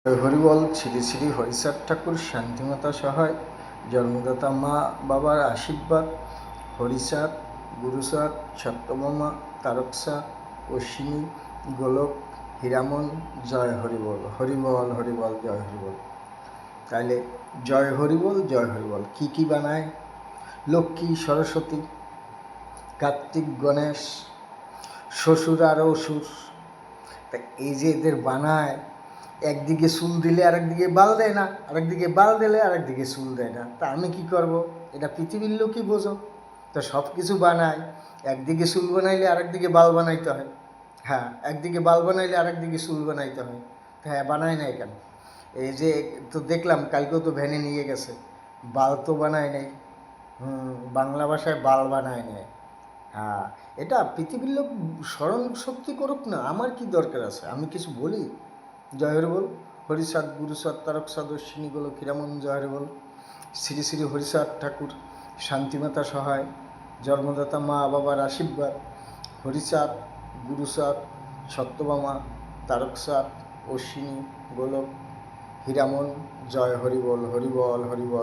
হরিবল শ্রী শ্রী হরিচাঁদ ঠাকুর শান্তিমাতা সহায় জন্মদাতা মা বাবার আশীর্বাদ হরিচাঁদ গুরুচাঁদ সত্যভামা তারকচাঁদ অশ্বিনী গোলক হীরামন জয় হরিবল হরিবল হরিবল জয় হরিবল। তাইলে জয় হরিবল কী কী বানায়? লক্ষ্মী সরস্বতী কার্তিক গণেশ শ্বশুর আর অসুর। তা এই যে এদের বানায়, একদিকে চুল দিলে আরেকদিকে বাল দেয় না, আরেকদিকে বাল দিলে আরেকদিকে চুল দেয় না। তা আমি কি করব? এটা পৃথিবীর লোকই বোঝো। তো সব কিছু বানায়, একদিকে চুল বানাইলে আরেকদিকে বাল বানাইতে হয়। হ্যাঁ, একদিকে বাল বানাইলে আরেকদিকে চুল বানাইতে হয়। হ্যাঁ, বানায় নাই কেন? এই যে তো দেখলাম কালকেও তো ভ্যানে নিয়ে গেছে, বাল তো বানায় নাই। বাংলা ভাষায় বাল বানায় নেয়। হ্যাঁ, এটা পৃথিবীর লোক স্মরণ শক্তি করুক না, আমার কি দরকার আছে? আমি কিছু বলি? জয় হরিবল হরিচাঁদ গুরুচাঁদ তারকচাঁদ অশ্বিনী গোলক হীরামন জয় হরিবল। শ্রী শ্রী হরিচাঁদ ঠাকুর শান্তিমাতা সহায় জন্মদাতা মা বাবার আশীর্বাদ হরিচাঁদ গুরুচাঁদ সত্যভামা তারকচাঁদ অশ্বিনী গোলক হীরামন জয় হরিবল হরিবল হরিবল।